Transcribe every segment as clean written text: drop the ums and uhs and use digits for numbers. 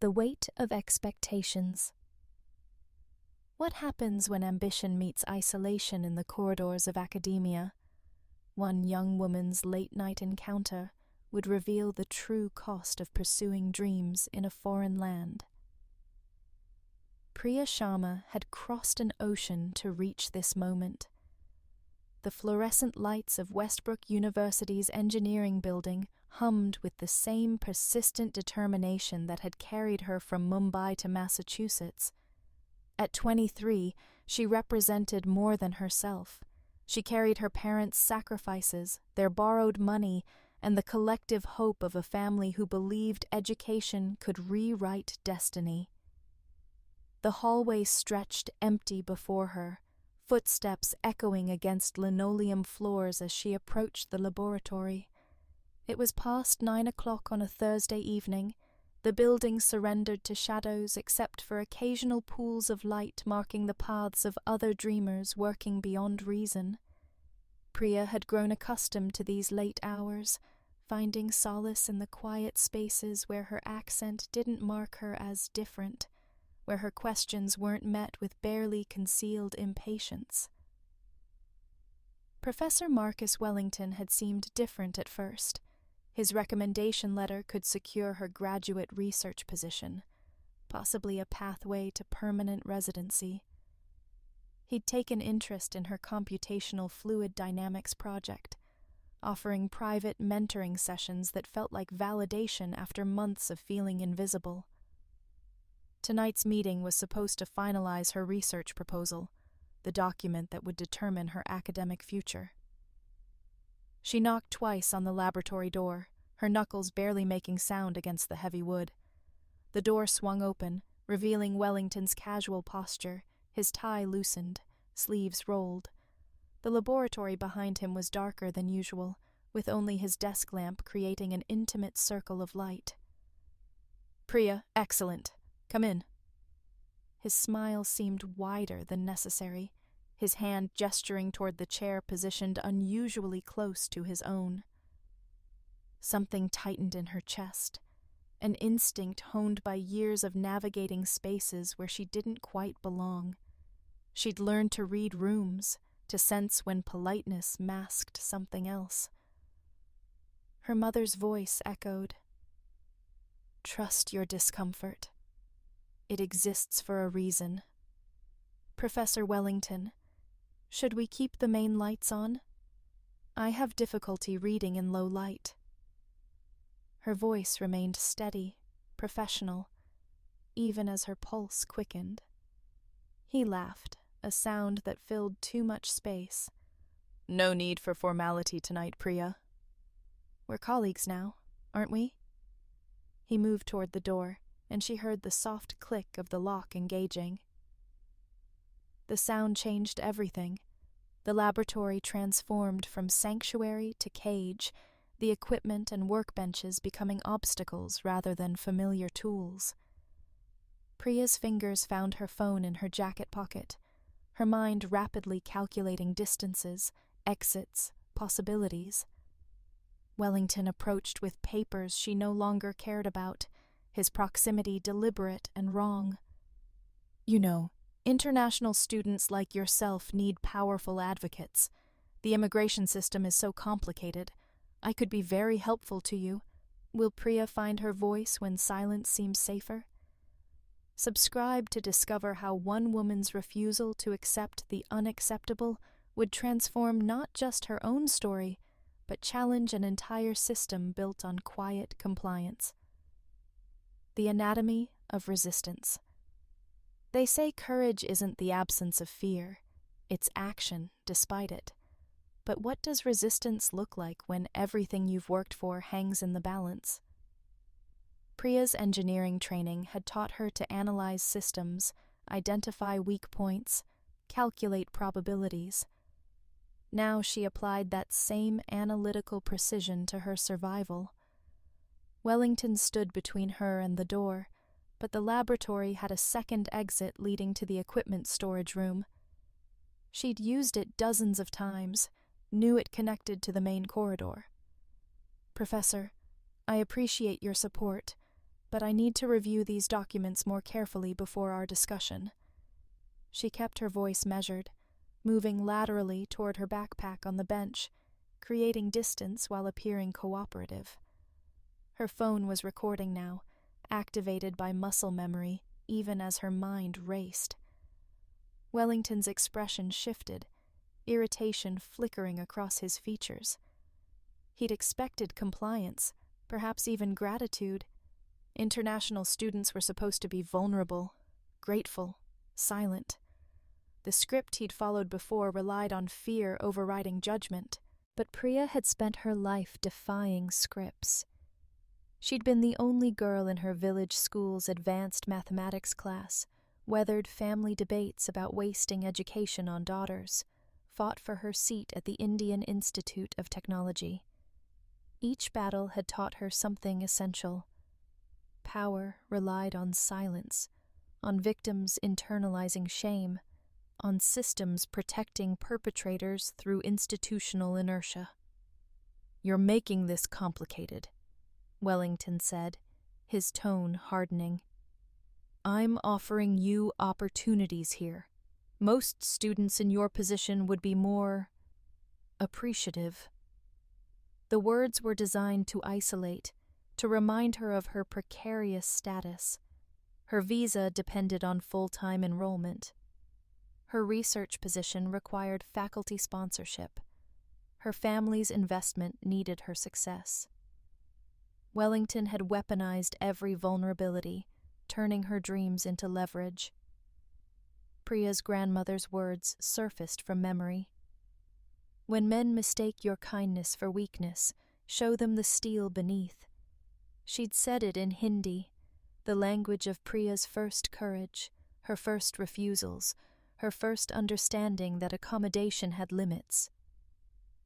The weight of expectations. What happens when ambition meets isolation in the corridors of academia? One young woman's late-night encounter would reveal the true cost of pursuing dreams in a foreign land. Priya Sharma had crossed an ocean to reach this moment. The fluorescent lights of Westbrook University's engineering building hummed with the same persistent determination that had carried her from Mumbai to Massachusetts. At 23, she represented more than herself. She carried her parents' sacrifices, their borrowed money, and the collective hope of a family who believed education could rewrite destiny. The hallway stretched empty before her, footsteps echoing against linoleum floors as she approached the laboratory. It was past 9 o'clock on a Thursday evening. The building surrendered to shadows except for occasional pools of light marking the paths of other dreamers working beyond reason. Priya had grown accustomed to these late hours, finding solace in the quiet spaces where her accent didn't mark her as different, where her questions weren't met with barely concealed impatience. Professor Marcus Wellington had seemed different at first. His recommendation letter could secure her graduate research position, possibly a pathway to permanent residency. He'd taken interest in her computational fluid dynamics project, offering private mentoring sessions that felt like validation after months of feeling invisible. Tonight's meeting was supposed to finalize her research proposal, the document that would determine her academic future. She knocked twice on the laboratory door, her knuckles barely making sound against the heavy wood. The door swung open, revealing Wellington's casual posture, his tie loosened, sleeves rolled. The laboratory behind him was darker than usual, with only his desk lamp creating an intimate circle of light. "Priya, excellent. Come in." His smile seemed wider than necessary, his hand gesturing toward the chair positioned unusually close to his own. Something tightened in her chest, an instinct honed by years of navigating spaces where she didn't quite belong. She'd learned to read rooms, to sense when politeness masked something else. Her mother's voice echoed, "Trust your discomfort. It exists for a reason. Professor Wellington, should we keep the main lights on? I have difficulty reading in low light." Her voice remained steady, professional, even as her pulse quickened. He laughed, a sound that filled too much space. "No need for formality tonight, Priya. We're colleagues now, aren't we?" He moved toward the door, and she heard the soft click of the lock engaging. The sound changed everything. The laboratory transformed from sanctuary to cage, the equipment and workbenches becoming obstacles rather than familiar tools. Priya's fingers found her phone in her jacket pocket, her mind rapidly calculating distances, exits, possibilities. Wellington approached with papers she no longer cared about, his proximity deliberate and wrong. "You know, international students like yourself need powerful advocates. The immigration system is so complicated. I could be very helpful to you. Will Priya find her voice when silence seems safer?" Subscribe to discover how one woman's refusal to accept the unacceptable would transform not just her own story, but challenge an entire system built on quiet compliance. The Anatomy of Resistance. They say courage isn't the absence of fear, it's action despite it. But what does resistance look like when everything you've worked for hangs in the balance? Priya's engineering training had taught her to analyze systems, identify weak points, calculate probabilities. Now she applied that same analytical precision to her survival. Wellington stood between her and the door, but the laboratory had a second exit leading to the equipment storage room. She'd used it dozens of times, knew it connected to the main corridor. "Professor, I appreciate your support, but I need to review these documents more carefully before our discussion." She kept her voice measured, moving laterally toward her backpack on the bench, creating distance while appearing cooperative. Her phone was recording now, activated by muscle memory, even as her mind raced. Wellington's expression shifted, irritation flickering across his features. He'd expected compliance, perhaps even gratitude. International students were supposed to be vulnerable, grateful, silent. The script he'd followed before relied on fear overriding judgment, but Priya had spent her life defying scripts. She'd been the only girl in her village school's advanced mathematics class, weathered family debates about wasting education on daughters, fought for her seat at the Indian Institute of Technology. Each battle had taught her something essential. Power relied on silence, on victims internalizing shame, on systems protecting perpetrators through institutional inertia. "You're making this complicated," Wellington said, his tone hardening. "I'm offering you opportunities here. Most students in your position would be more appreciative." The words were designed to isolate, to remind her of her precarious status. Her visa depended on full-time enrollment. Her research position required faculty sponsorship. Her family's investment needed her success. Wellington had weaponized every vulnerability, turning her dreams into leverage. Priya's grandmother's words surfaced from memory. "When men mistake your kindness for weakness, show them the steel beneath." She'd said it in Hindi, the language of Priya's first courage, her first refusals, her first understanding that accommodation had limits.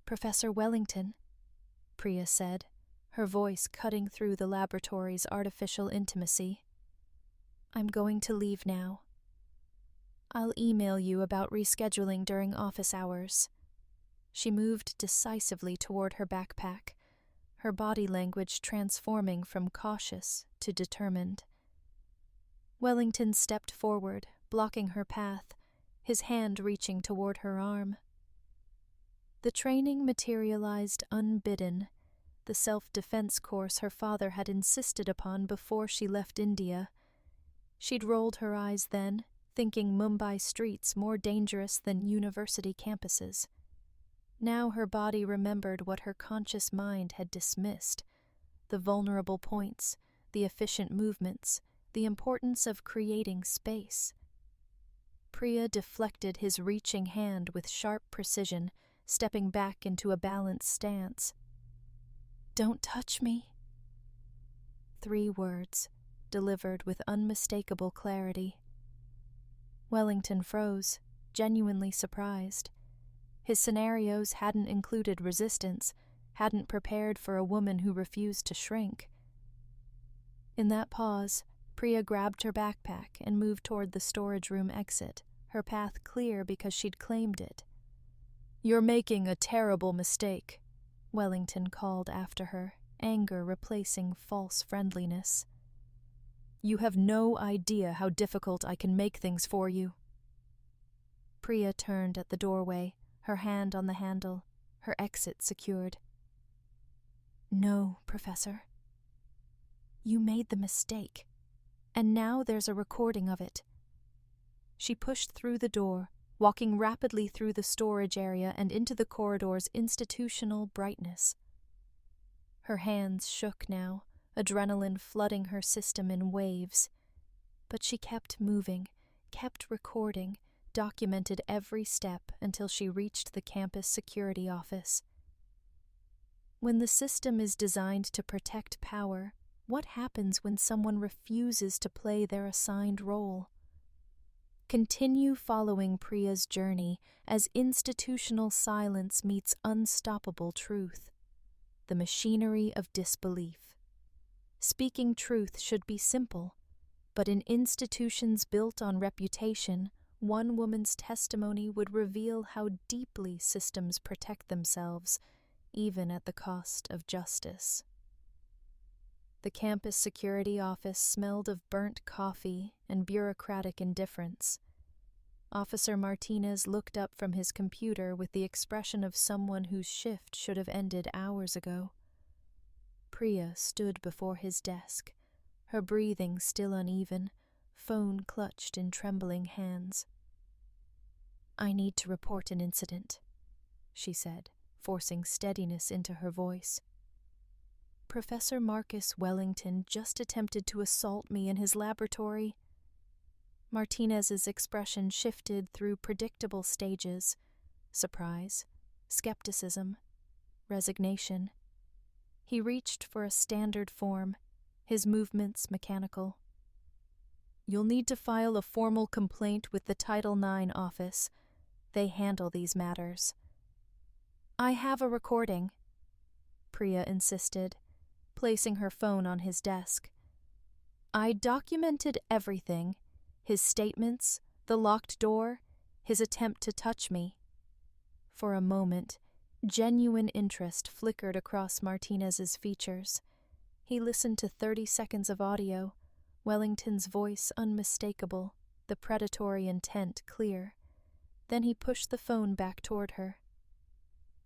"Professor Wellington," Priya said, her voice cutting through the laboratory's artificial intimacy. "I'm going to leave now. I'll email you about rescheduling during office hours." She moved decisively toward her backpack, her body language transforming from cautious to determined. Wellington stepped forward, blocking her path, his hand reaching toward her arm. The training materialized unbidden, the self-defense course her father had insisted upon before she left India. She'd rolled her eyes then, thinking Mumbai streets more dangerous than university campuses. Now her body remembered what her conscious mind had dismissed: the vulnerable points, the efficient movements, the importance of creating space. Priya deflected his reaching hand with sharp precision, stepping back into a balanced stance. "Don't touch me." 3 words, delivered with unmistakable clarity. Wellington froze, genuinely surprised. His scenarios hadn't included resistance, hadn't prepared for a woman who refused to shrink. In that pause, Priya grabbed her backpack and moved toward the storage room exit, her path clear because she'd claimed it. "You're making a terrible mistake," Wellington called after her, anger replacing false friendliness. "You have no idea how difficult I can make things for you." Priya turned at the doorway, her hand on the handle, her exit secured. "No, Professor. You made the mistake, and now there's a recording of it." She pushed through the door, walking rapidly through the storage area and into the corridor's institutional brightness. Her hands shook now, adrenaline flooding her system in waves. But she kept moving, kept recording, documented every step until she reached the campus security office. When the system is designed to protect power, what happens when someone refuses to play their assigned role? Continue following Priya's journey as institutional silence meets unstoppable truth. The machinery of disbelief. Speaking truth should be simple, but in institutions built on reputation, one woman's testimony would reveal how deeply systems protect themselves, even at the cost of justice. The campus security office smelled of burnt coffee and bureaucratic indifference. Officer Martinez looked up from his computer with the expression of someone whose shift should have ended hours ago. Priya stood before his desk, her breathing still uneven, phone clutched in trembling hands. "I need to report an incident," she said, forcing steadiness into her voice. "Professor Marcus Wellington just attempted to assault me in his laboratory." Martinez's expression shifted through predictable stages: surprise, skepticism, resignation. He reached for a standard form, his movements mechanical. "You'll need to file a formal complaint with the Title IX office. They handle these matters." "I have a recording," Priya insisted, placing her phone on his desk. "I documented everything. His statements, the locked door, his attempt to touch me." For a moment, genuine interest flickered across Martinez's features. He listened to 30 seconds of audio, Wellington's voice unmistakable, the predatory intent clear. Then he pushed the phone back toward her.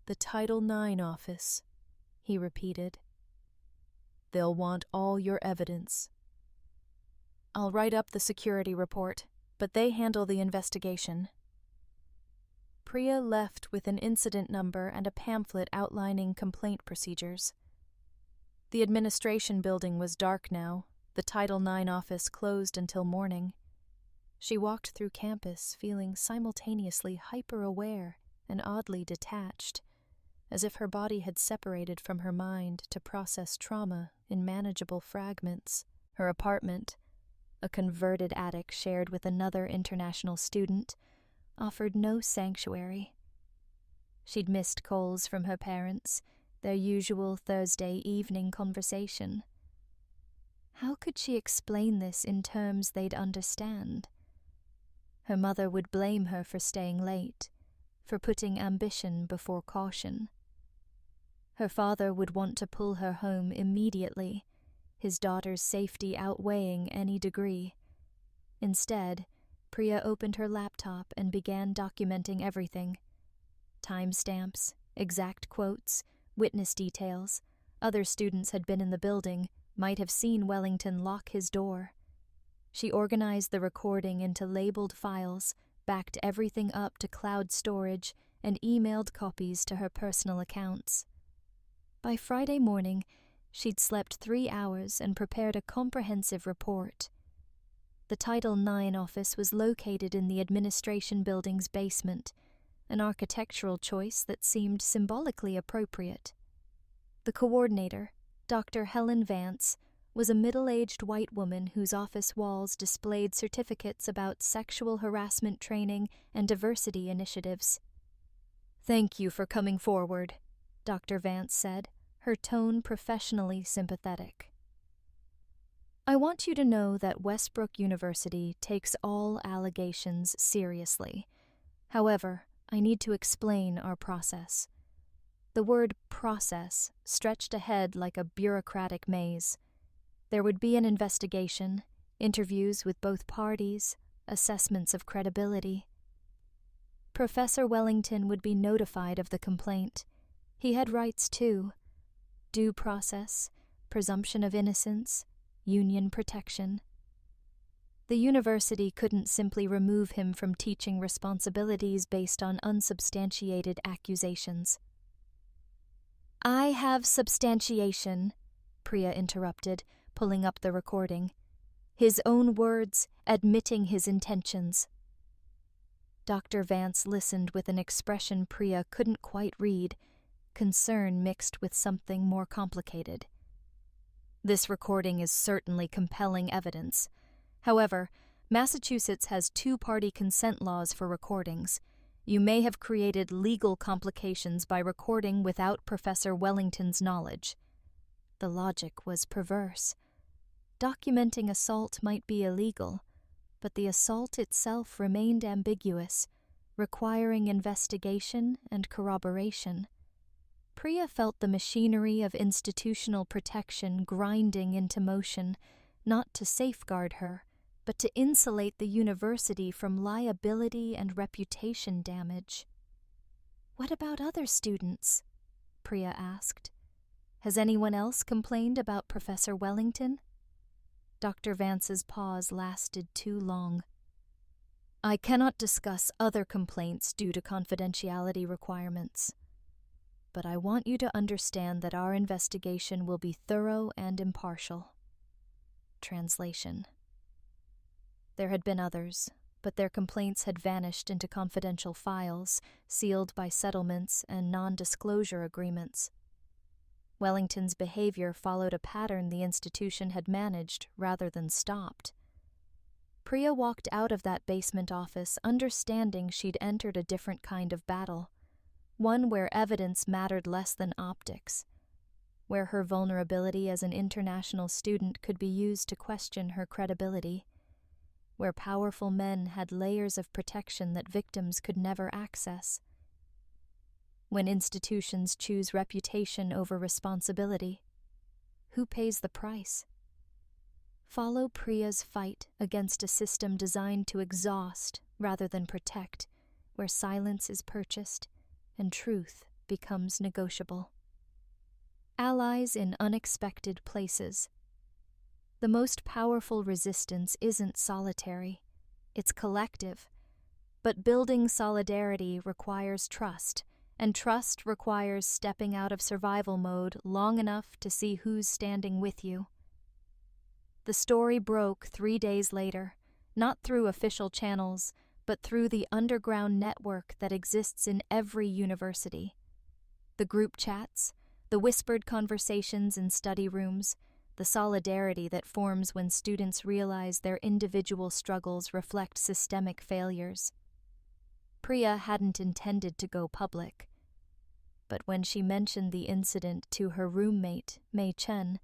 "The Title IX office," he repeated. "They'll want all your evidence." "I'll write up the security report, but they handle the investigation." Priya left with an incident number and a pamphlet outlining complaint procedures. The administration building was dark now, the Title IX office closed until morning. She walked through campus feeling simultaneously hyper-aware and oddly detached, as if her body had separated from her mind to process trauma in manageable fragments. Her apartment, a converted attic shared with another international student, offered no sanctuary. She'd missed calls from her parents, their usual Thursday evening conversation. How could she explain this in terms they'd understand? Her mother would blame her for staying late, for putting ambition before caution. Her father would want to pull her home immediately, his daughter's safety outweighing any degree. Instead, Priya opened her laptop and began documenting everything. Timestamps, exact quotes, witness details. Other students had been in the building, might have seen Wellington lock his door. She organized the recording into labeled files, backed everything up to cloud storage, and emailed copies to her personal accounts. By Friday morning, she'd slept 3 hours and prepared a comprehensive report. The Title IX office was located in the administration building's basement, an architectural choice that seemed symbolically appropriate. The coordinator, Dr. Helen Vance, was a middle-aged white woman whose office walls displayed certificates about sexual harassment training and diversity initiatives. "Thank you for coming forward," Dr. Vance said, her tone professionally sympathetic. "I want you to know that Westbrook University takes all allegations seriously. However, I need to explain our process." The word process stretched ahead like a bureaucratic maze. There would be an investigation, interviews with both parties, assessments of credibility. Professor Wellington would be notified of the complaint. He had rights too: due process, presumption of innocence, union protection. The university couldn't simply remove him from teaching responsibilities based on unsubstantiated accusations. "I have substantiation," Priya interrupted, pulling up the recording. His own words, admitting his intentions. Dr. Vance listened with an expression Priya couldn't quite read, concern mixed with something more complicated. "This recording is certainly compelling evidence. However, Massachusetts has 2-party consent laws for recordings. You may have created legal complications by recording without Professor Wellington's knowledge." The logic was perverse. Documenting assault might be illegal, but the assault itself remained ambiguous, requiring investigation and corroboration. Priya felt the machinery of institutional protection grinding into motion, not to safeguard her, but to insulate the university from liability and reputation damage. "What about other students?" Priya asked. "Has anyone else complained about Professor Wellington?" Dr. Vance's pause lasted too long. "I cannot discuss other complaints due to confidentiality requirements. But I want you to understand that our investigation will be thorough and impartial." Translation. There had been others, but their complaints had vanished into confidential files, sealed by settlements and non-disclosure agreements. Wellington's behavior followed a pattern the institution had managed rather than stopped. Priya walked out of that basement office understanding she'd entered a different kind of battle, one where evidence mattered less than optics, where her vulnerability as an international student could be used to question her credibility, where powerful men had layers of protection that victims could never access. When institutions choose reputation over responsibility, who pays the price? Follow Priya's fight against a system designed to exhaust rather than protect, where silence is purchased and truth becomes negotiable. Allies in unexpected places. The most powerful resistance isn't solitary, it's collective. But building solidarity requires trust, and trust requires stepping out of survival mode long enough to see who's standing with you. The story broke 3 days later, not through official channels, but through the underground network that exists in every university. The group chats, the whispered conversations in study rooms, the solidarity that forms when students realize their individual struggles reflect systemic failures. Priya hadn't intended to go public, but when she mentioned the incident to her roommate, Mei Chen,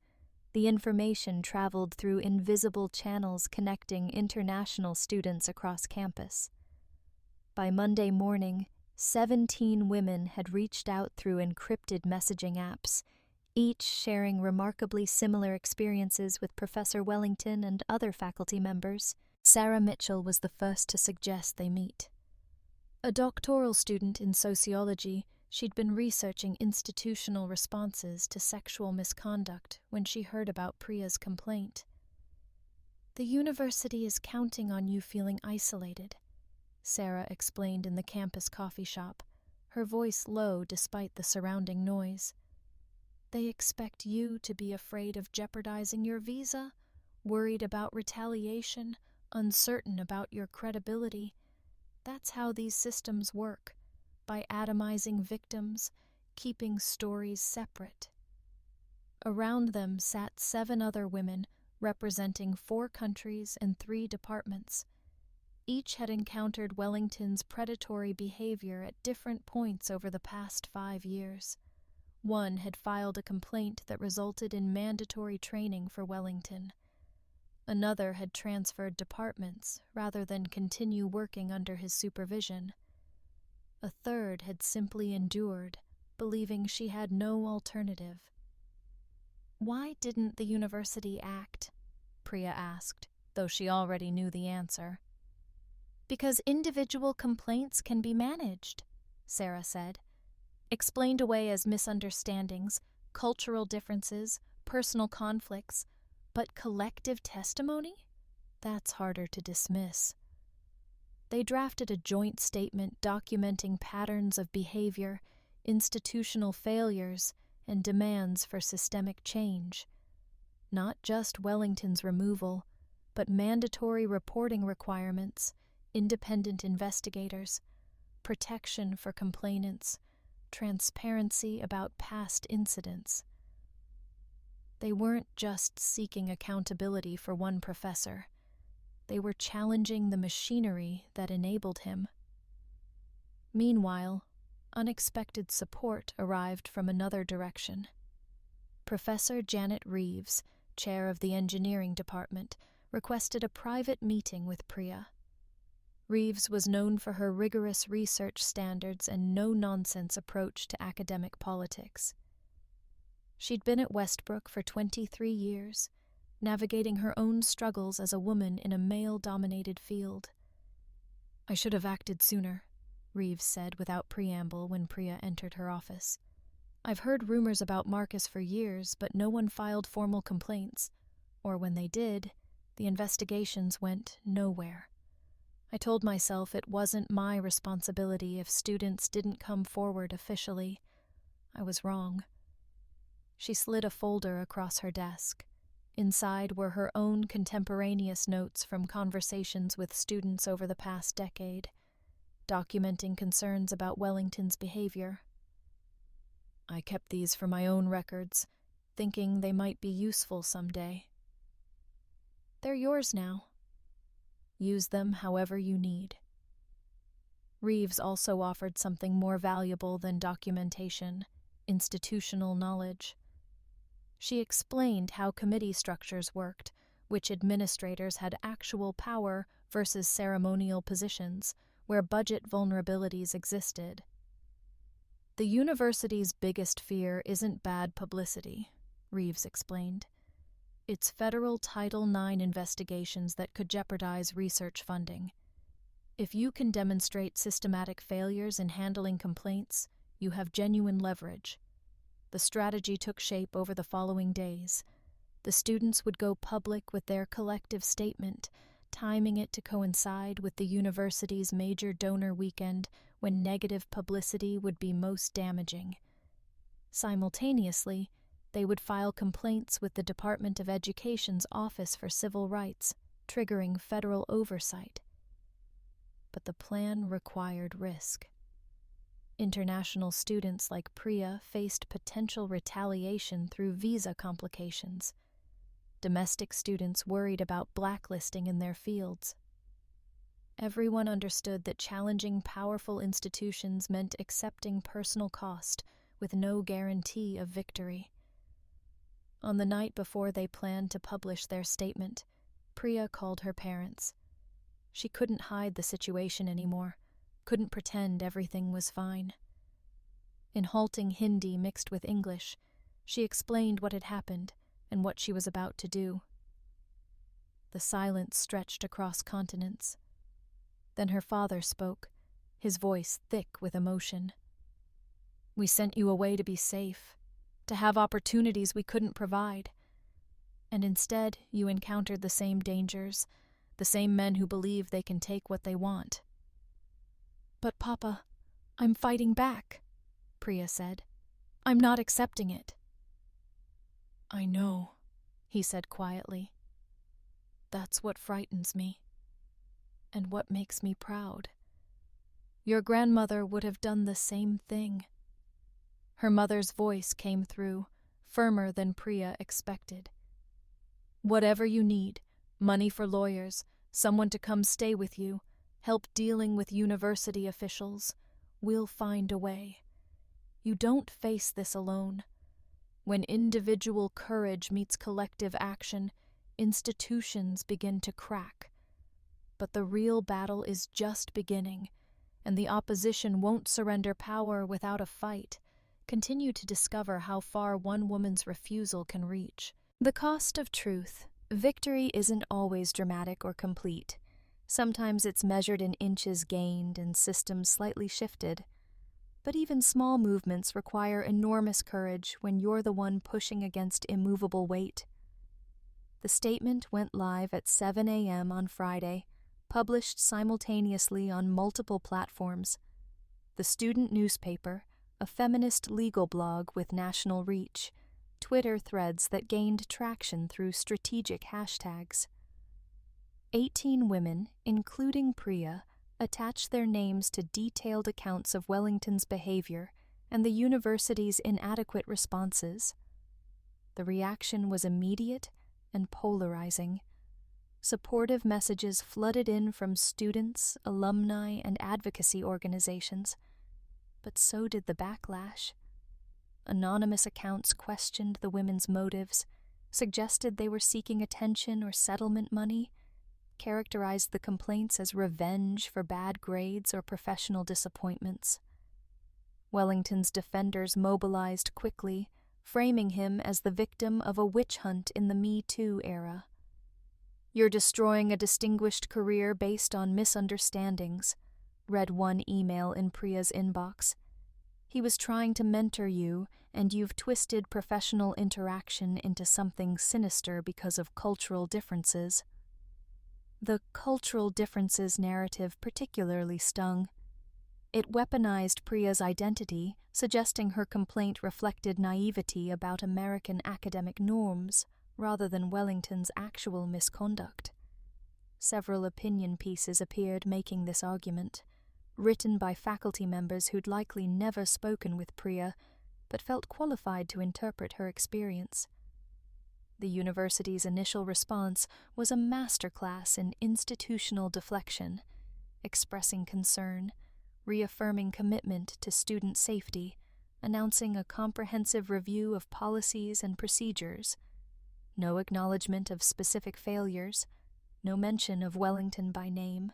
the information traveled through invisible channels connecting international students across campus. By Monday morning, 17 women had reached out through encrypted messaging apps, each sharing remarkably similar experiences with Professor Wellington and other faculty members. Sarah Mitchell was the first to suggest they meet. A doctoral student in sociology, she'd been researching institutional responses to sexual misconduct when she heard about Priya's complaint. "The university is counting on you feeling isolated," Sarah explained in the campus coffee shop, her voice low despite the surrounding noise. "They expect you to be afraid of jeopardizing your visa, worried about retaliation, uncertain about your credibility. That's how these systems work, by atomizing victims, keeping stories separate." Around them sat 7 other women, representing 4 countries and 3 departments. Each had encountered Wellington's predatory behavior at different points over the past 5 years. One had filed a complaint that resulted in mandatory training for Wellington. Another had transferred departments rather than continue working under his supervision. A third had simply endured, believing she had no alternative. "Why didn't the university act?" Priya asked, though she already knew the answer. "Because individual complaints can be managed," Sarah said. "Explained away as misunderstandings, cultural differences, personal conflicts, but collective testimony? That's harder to dismiss." They drafted a joint statement documenting patterns of behavior, institutional failures, and demands for systemic change. Not just Wellington's removal, but mandatory reporting requirements, independent investigators, protection for complainants, transparency about past incidents. They weren't just seeking accountability for one professor. They were challenging the machinery that enabled him. Meanwhile, unexpected support arrived from another direction. Professor Janet Reeves, chair of the engineering department, requested a private meeting with Priya. Reeves was known for her rigorous research standards and no-nonsense approach to academic politics. She'd been at Westbrook for 23 years, navigating her own struggles as a woman in a male-dominated field. "I should have acted sooner," Reeves said without preamble when Priya entered her office. "I've heard rumors about Marcus for years, but no one filed formal complaints, or when they did, the investigations went nowhere. I told myself it wasn't my responsibility if students didn't come forward officially. I was wrong." She slid a folder across her desk. Inside were her own contemporaneous notes from conversations with students over the past decade, documenting concerns about Wellington's behavior. "I kept these for my own records, thinking they might be useful someday." "They're yours now. Use them however you need." Reeves also offered something more valuable than documentation: institutional knowledge. She explained how committee structures worked, which administrators had actual power versus ceremonial positions, where budget vulnerabilities existed. "The university's biggest fear isn't bad publicity," Reeves explained. "It's federal Title IX investigations that could jeopardize research funding. If you can demonstrate systematic failures in handling complaints, you have genuine leverage." The strategy took shape over the following days. The students would go public with their collective statement, timing it to coincide with the university's major donor weekend when negative publicity would be most damaging. Simultaneously, they would file complaints with the Department of Education's Office for Civil Rights, triggering federal oversight. But the plan required risk. International students like Priya faced potential retaliation through visa complications. Domestic students worried about blacklisting in their fields. Everyone understood that challenging powerful institutions meant accepting personal cost with no guarantee of victory. On the night before they planned to publish their statement, Priya called her parents. She couldn't hide the situation anymore, couldn't pretend everything was fine. In halting Hindi mixed with English, she explained what had happened and what she was about to do. The silence stretched across continents. Then her father spoke, his voice thick with emotion. "We sent you away to be safe, to have opportunities we couldn't provide. And instead, you encountered the same dangers, the same men who believe they can take what they want." "But Papa, I'm fighting back," Priya said. "I'm not accepting it." "I know," he said quietly. "That's what frightens me, and what makes me proud. Your grandmother would have done the same thing." Her mother's voice came through, firmer than Priya expected. "Whatever you need, money for lawyers, someone to come stay with you, help dealing with university officials, we'll find a way. You don't face this alone. When individual courage meets collective action, institutions begin to crack. But the real battle is just beginning, and the opposition won't surrender power without a fight. Continue to discover how far one woman's refusal can reach." The cost of truth. Victory isn't always dramatic or complete. Sometimes it's measured in inches gained and systems slightly shifted. But even small movements require enormous courage when you're the one pushing against immovable weight. The statement went live at 7 a.m. on Friday, published simultaneously on multiple platforms. The student newspaper, a feminist legal blog with national reach, Twitter threads that gained traction through strategic hashtags. 18 women, including Priya, attached their names to detailed accounts of Wellington's behavior and the university's inadequate responses. The reaction was immediate and polarizing. Supportive messages flooded in from students, alumni, and advocacy organizations. But so did the backlash. Anonymous accounts questioned the women's motives, suggested they were seeking attention or settlement money, characterized the complaints as revenge for bad grades or professional disappointments. Wellington's defenders mobilized quickly, framing him as the victim of a witch hunt in the Me Too era. "You're destroying a distinguished career based on misunderstandings," read one email in Priya's inbox. "He was trying to mentor you, and you've twisted professional interaction into something sinister because of cultural differences." The cultural differences narrative particularly stung. It weaponized Priya's identity, suggesting her complaint reflected naivety about American academic norms rather than Wellington's actual misconduct. Several opinion pieces appeared making this argument, written by faculty members who'd likely never spoken with Priya, but felt qualified to interpret her experience. The university's initial response was a masterclass in institutional deflection, expressing concern, reaffirming commitment to student safety, announcing a comprehensive review of policies and procedures. No acknowledgement of specific failures, no mention of Wellington by name,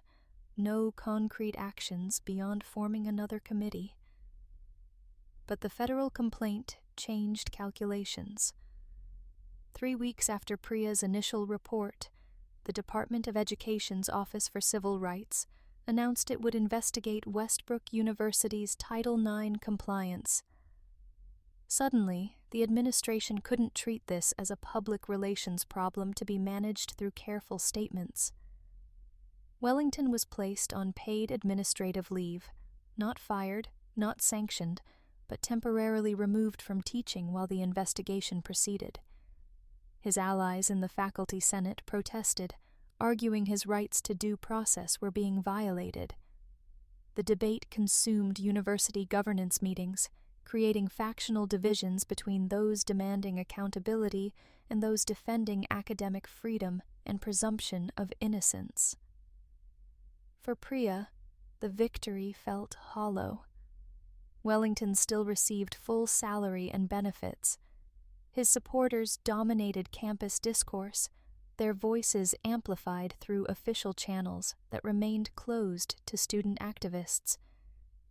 no concrete actions beyond forming another committee. But the federal complaint changed calculations. 3 weeks after Priya's initial report, the Department of Education's Office for Civil Rights announced it would investigate Westbrook University's Title IX compliance. Suddenly, the administration couldn't treat this as a public relations problem to be managed through careful statements. Wellington was placed on paid administrative leave, not fired, not sanctioned, but temporarily removed from teaching while the investigation proceeded. His allies in the faculty senate protested, arguing his rights to due process were being violated. The debate consumed university governance meetings, creating factional divisions between those demanding accountability and those defending academic freedom and presumption of innocence. For Priya, the victory felt hollow. Wellington still received full salary and benefits. His supporters dominated campus discourse, their voices amplified through official channels that remained closed to student activists,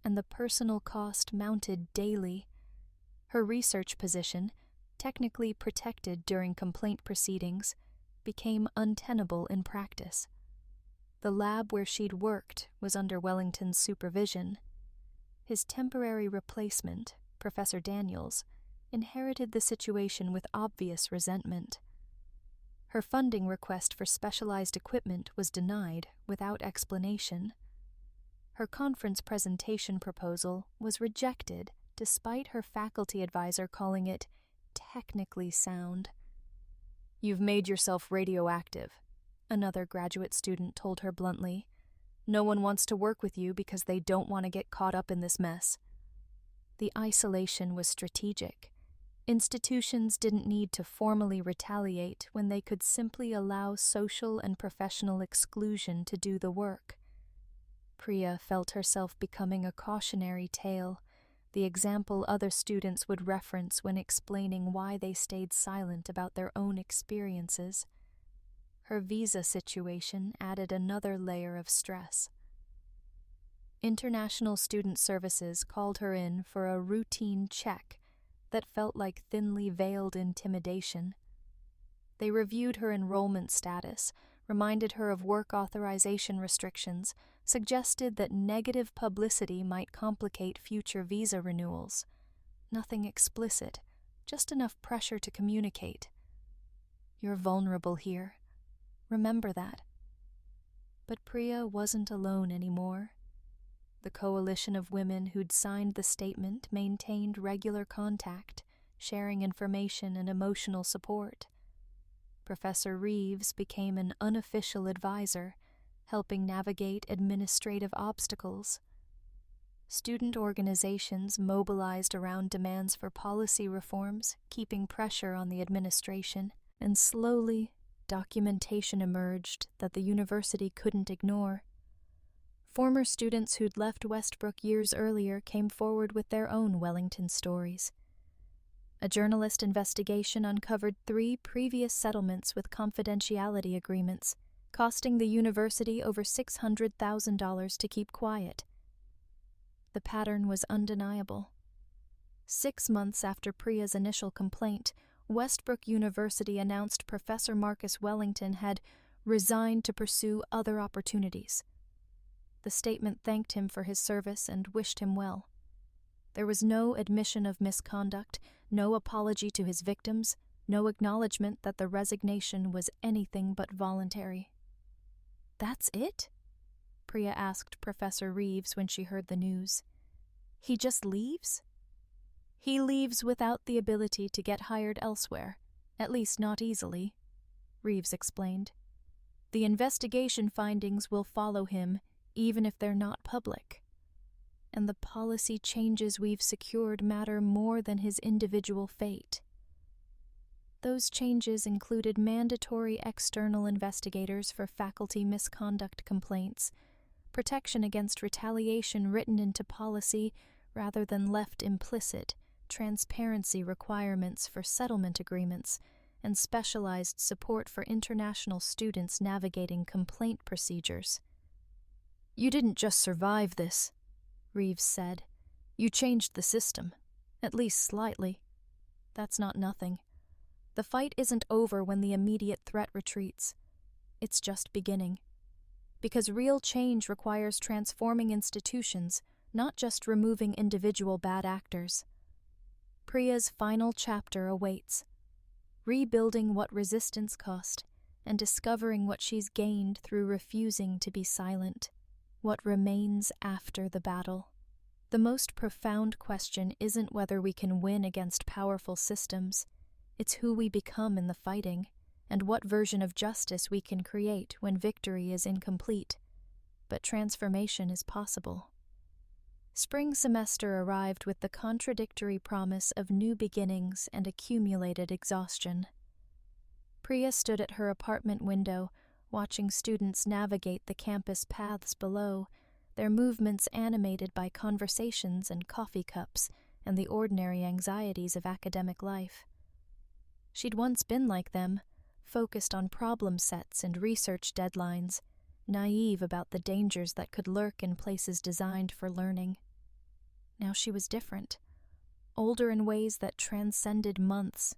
and the personal cost mounted daily. Her research position, technically protected during complaint proceedings, became untenable in practice. The lab where she'd worked was under Wellington's supervision. His temporary replacement, Professor Daniels, inherited the situation with obvious resentment. Her funding request for specialized equipment was denied without explanation. Her conference presentation proposal was rejected despite her faculty advisor calling it technically sound. "You've made yourself radioactive," another graduate student told her bluntly. "No one wants to work with you because they don't want to get caught up in this mess." The isolation was strategic. Institutions didn't need to formally retaliate when they could simply allow social and professional exclusion to do the work. Priya felt herself becoming a cautionary tale, the example other students would reference when explaining why they stayed silent about their own experiences. Her visa situation added another layer of stress. International Student Services called her in for a routine check that felt like thinly veiled intimidation. They reviewed her enrollment status, reminded her of work authorization restrictions, suggested that negative publicity might complicate future visa renewals. Nothing explicit, just enough pressure to communicate. "You're vulnerable here. Remember that." But Priya wasn't alone anymore. The coalition of women who'd signed the statement maintained regular contact, sharing information and emotional support. Professor Reeves became an unofficial advisor, helping navigate administrative obstacles. Student organizations mobilized around demands for policy reforms, keeping pressure on the administration, and slowly, documentation emerged that the university couldn't ignore. Former students who'd left Westbrook years earlier came forward with their own Wellington stories. A journalist investigation uncovered 3 previous settlements with confidentiality agreements, costing the university over $600,000 to keep quiet. The pattern was undeniable. 6 months after Priya's initial complaint, Westbrook University announced Professor Marcus Wellington had resigned to pursue other opportunities. The statement thanked him for his service and wished him well. There was no admission of misconduct, no apology to his victims, no acknowledgement that the resignation was anything but voluntary. "That's it?" Priya asked Professor Reeves when she heard the news. "He just leaves?" "He leaves without the ability to get hired elsewhere, at least not easily," Reeves explained. "The investigation findings will follow him, even if they're not public. And the policy changes we've secured matter more than his individual fate." Those changes included mandatory external investigators for faculty misconduct complaints, protection against retaliation written into policy rather than left implicit, transparency requirements for settlement agreements, and specialized support for international students navigating complaint procedures. "You didn't just survive this," Reeves said. "You changed the system, at least slightly. That's not nothing. The fight isn't over when the immediate threat retreats. It's just beginning. Because real change requires transforming institutions, not just removing individual bad actors. Priya's final chapter awaits, rebuilding what resistance cost and discovering what she's gained through refusing to be silent, what remains after the battle. The most profound question isn't whether we can win against powerful systems. It's who we become in the fighting, and what version of justice we can create when victory is incomplete. But transformation is possible. Spring semester arrived with the contradictory promise of new beginnings and accumulated exhaustion. Priya stood at her apartment window, watching students navigate the campus paths below, their movements animated by conversations and coffee cups and the ordinary anxieties of academic life. She'd once been like them, focused on problem sets and research deadlines, naive about the dangers that could lurk in places designed for learning. Now she was different, older in ways that transcended months,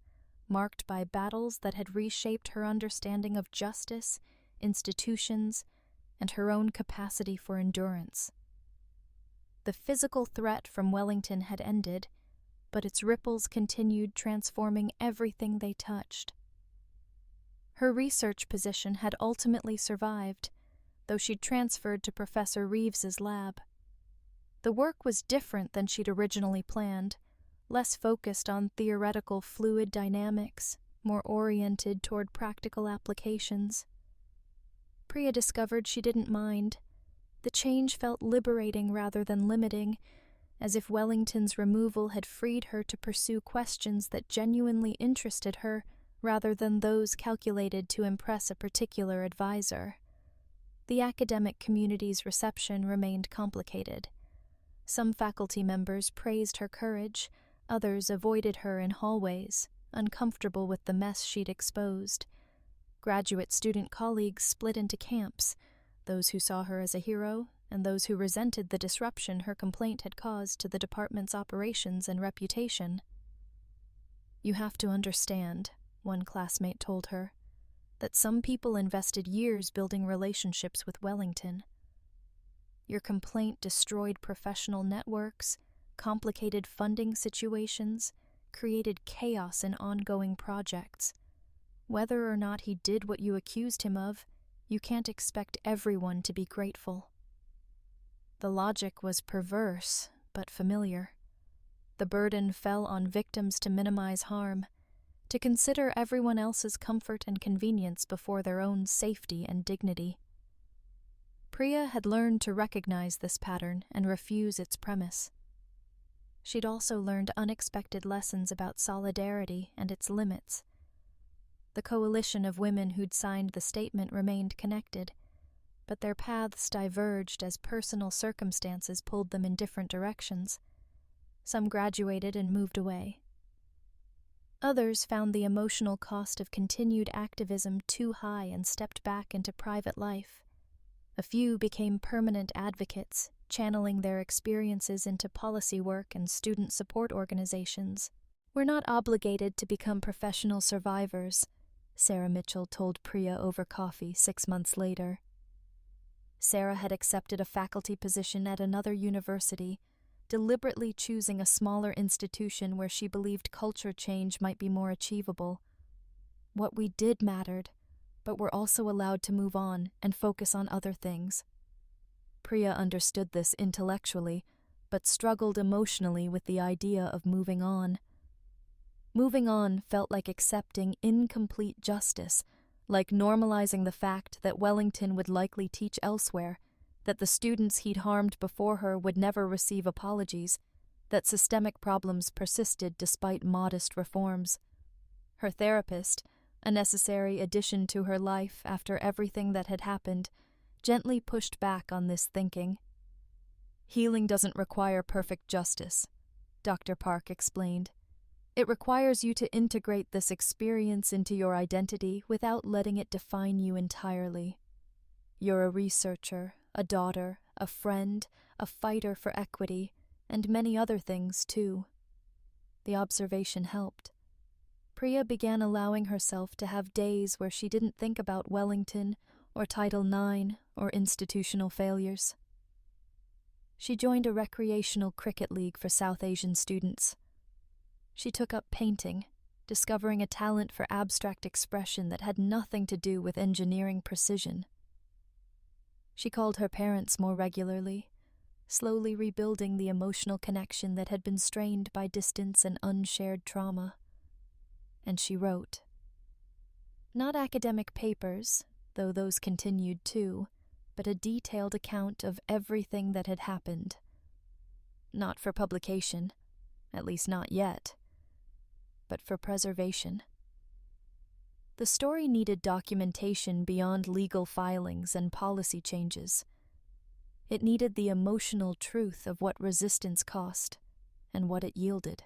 marked by battles that had reshaped her understanding of justice, institutions, and her own capacity for endurance. The physical threat from Wellington had ended, but its ripples continued transforming everything they touched. Her research position had ultimately survived, though she'd transferred to Professor Reeves's lab. The work was different than she'd originally planned, less focused on theoretical fluid dynamics, more oriented toward practical applications. Priya discovered she didn't mind. The change felt liberating rather than limiting, as if Wellington's removal had freed her to pursue questions that genuinely interested her rather than those calculated to impress a particular advisor. The academic community's reception remained complicated. Some faculty members praised her courage, others avoided her in hallways, uncomfortable with the mess she'd exposed. Graduate student colleagues split into camps, those who saw her as a hero and those who resented the disruption her complaint had caused to the department's operations and reputation. "You have to understand," one classmate told her, "that some people invested years building relationships with Wellington. Your complaint destroyed professional networks, complicated funding situations, created chaos in ongoing projects. Whether or not he did what you accused him of, you can't expect everyone to be grateful." The logic was perverse, but familiar. The burden fell on victims to minimize harm, to consider everyone else's comfort and convenience before their own safety and dignity. Priya had learned to recognize this pattern and refuse its premise. She'd also learned unexpected lessons about solidarity and its limits. The coalition of women who'd signed the statement remained connected, but their paths diverged as personal circumstances pulled them in different directions. Some graduated and moved away. Others found the emotional cost of continued activism too high and stepped back into private life. A few became permanent advocates, channeling their experiences into policy work and student support organizations. "We're not obligated to become professional survivors," Sarah Mitchell told Priya over coffee 6 months later. Sarah had accepted a faculty position at another university, deliberately choosing a smaller institution where she believed culture change might be more achievable. What we did mattered, but were also allowed to move on and focus on other things. Priya understood this intellectually, but struggled emotionally with the idea of moving on. Moving on felt like accepting incomplete justice, like normalizing the fact that Wellington would likely teach elsewhere, that the students he'd harmed before her would never receive apologies, that systemic problems persisted despite modest reforms. Her therapist, a necessary addition to her life after everything that had happened, gently pushed back on this thinking. "Healing doesn't require perfect justice," Dr. Park explained. "It requires you to integrate this experience into your identity without letting it define you entirely. You're a researcher, a daughter, a friend, a fighter for equity, and many other things, too." The observation helped. Priya began allowing herself to have days where she didn't think about Wellington or Title IX or institutional failures. She joined a recreational cricket league for South Asian students. She took up painting, discovering a talent for abstract expression that had nothing to do with engineering precision. She called her parents more regularly, slowly rebuilding the emotional connection that had been strained by distance and unshared trauma. And she wrote. Not academic papers, though those continued too, but a detailed account of everything that had happened. Not for publication, at least not yet, but for preservation. The story needed documentation beyond legal filings and policy changes. It needed the emotional truth of what resistance cost and what it yielded.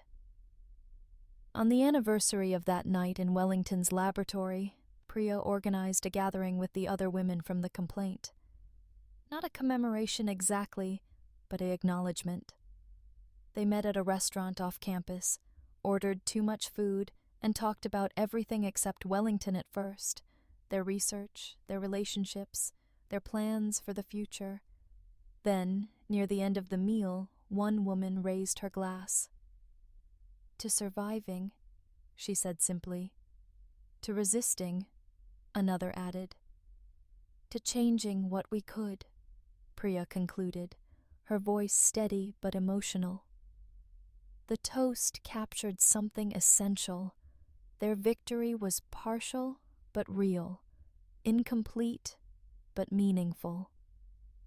On the anniversary of that night in Wellington's laboratory, Priya organized a gathering with the other women from the complaint. Not a commemoration exactly, but an acknowledgement. They met at a restaurant off campus, ordered too much food, and talked about everything except Wellington at first, their research, their relationships, their plans for the future. Then, near the end of the meal, one woman raised her glass. "To surviving," she said simply. "To resisting," another added. "To changing what we could," Priya concluded, her voice steady but emotional. The toast captured something essential. Their victory was partial but real, incomplete but meaningful.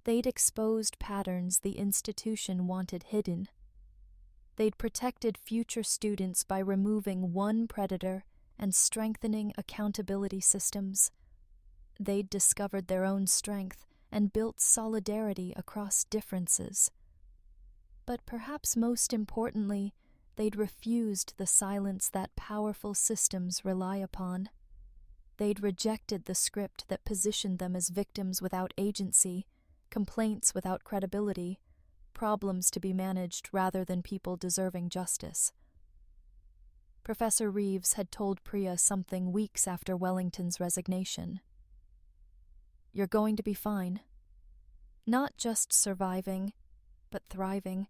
They'd exposed patterns the institution wanted hidden. They'd protected future students by removing one predator and strengthening accountability systems. They'd discovered their own strength and built solidarity across differences. But perhaps most importantly, they'd refused the silence that powerful systems rely upon. They'd rejected the script that positioned them as victims without agency, complaints without credibility, problems to be managed rather than people deserving justice. Professor Reeves had told Priya something weeks after Wellington's resignation. "You're going to be fine. Not just surviving, but thriving.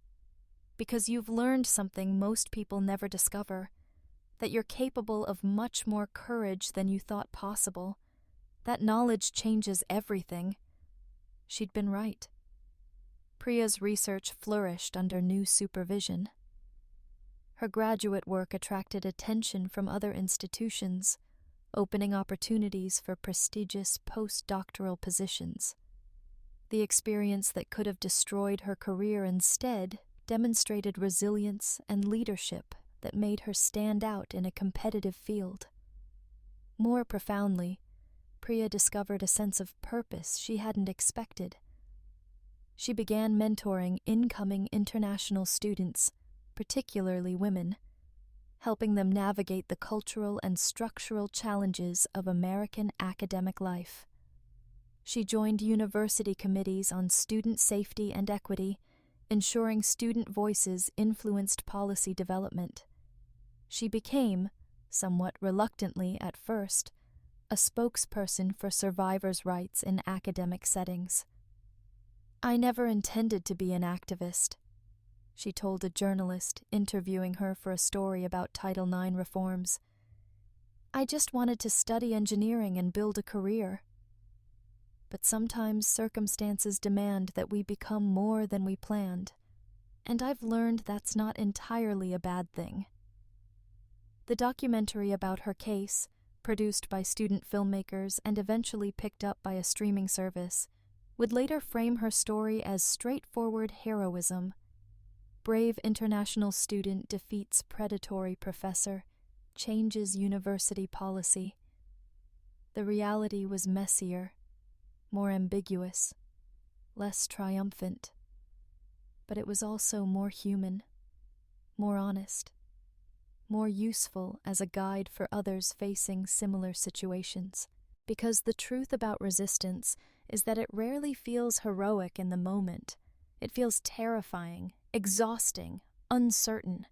Because you've learned something most people never discover, that you're capable of much more courage than you thought possible. That knowledge changes everything." She'd been right. Priya's research flourished under new supervision. Her graduate work attracted attention from other institutions, opening opportunities for prestigious postdoctoral positions. The experience that could have destroyed her career instead demonstrated resilience and leadership that made her stand out in a competitive field. More profoundly, Priya discovered a sense of purpose she hadn't expected. She began mentoring incoming international students, particularly women, helping them navigate the cultural and structural challenges of American academic life. She joined university committees on student safety and equity, ensuring student voices influenced policy development. She became, somewhat reluctantly at first, a spokesperson for survivors' rights in academic settings. "I never intended to be an activist," she told a journalist interviewing her for a story about Title IX reforms. "I just wanted to study engineering and build a career. But sometimes circumstances demand that we become more than we planned, and I've learned that's not entirely a bad thing." The documentary about her case, produced by student filmmakers and eventually picked up by a streaming service, would later frame her story as straightforward heroism. Brave international student defeats predatory professor, changes university policy. The reality was messier, more ambiguous, less triumphant, but it was also more human, more honest, more useful as a guide for others facing similar situations. Because the truth about resistance is that it rarely feels heroic in the moment. It feels terrifying, exhausting, uncertain.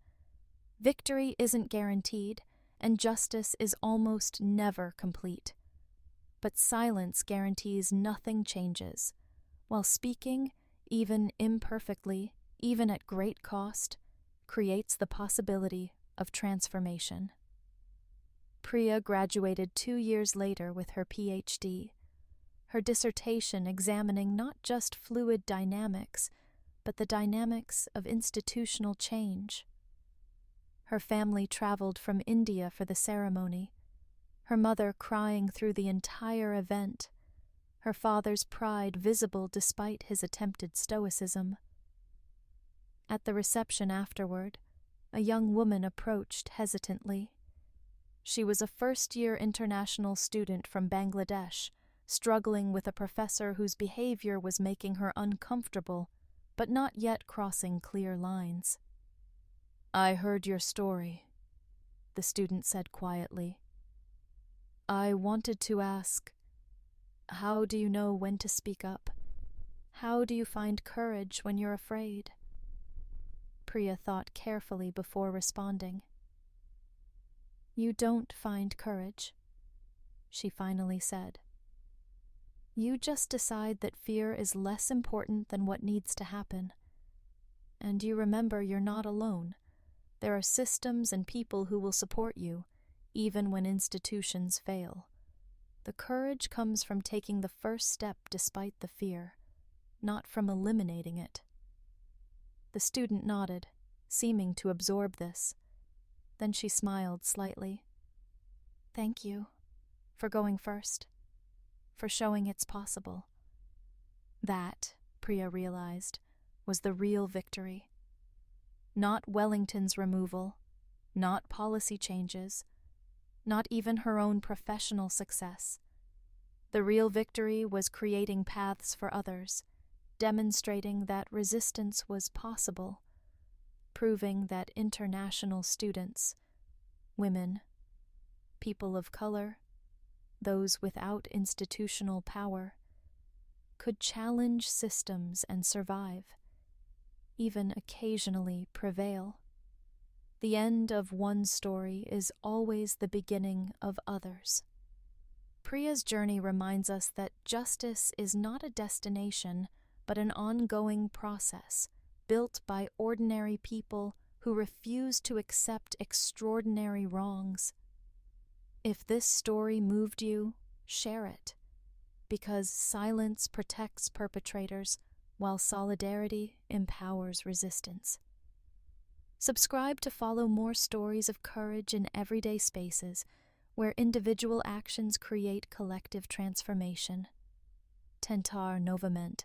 Victory isn't guaranteed, and justice is almost never complete. But silence guarantees nothing changes, while speaking, even imperfectly, even at great cost, creates the possibility of transformation. Priya graduated 2 years later with her PhD, her dissertation examining not just fluid dynamics, but the dynamics of institutional change. Her family traveled from India for the ceremony, her mother crying through the entire event, her father's pride visible despite his attempted stoicism. At the reception afterward, a young woman approached hesitantly. She was a first-year international student from Bangladesh, struggling with a professor whose behavior was making her uncomfortable, but not yet crossing clear lines. "I heard your story," the student said quietly. "I wanted to ask, how do you know when to speak up? How do you find courage when you're afraid?" Priya thought carefully before responding. "You don't find courage," she finally said. "You just decide that fear is less important than what needs to happen. And you remember you're not alone. There are systems and people who will support you, even when institutions fail. The courage comes from taking the first step despite the fear, not from eliminating it." The student nodded, seeming to absorb this. Then she smiled slightly. "Thank you for going first, for showing it's possible." That, Priya realized, was the real victory. Not Wellington's removal, not policy changes, not even her own professional success. The real victory was creating paths for others, demonstrating that resistance was possible, proving that international students, women, people of color, those without institutional power, could challenge systems and survive, even occasionally prevail. The end of one story is always the beginning of others. Priya's journey reminds us that justice is not a destination, but an ongoing process, built by ordinary people who refuse to accept extraordinary wrongs. If this story moved you, share it, because silence protects perpetrators, while solidarity empowers resistance. Subscribe to follow more stories of courage in everyday spaces, where individual actions create collective transformation. Tentar Novament,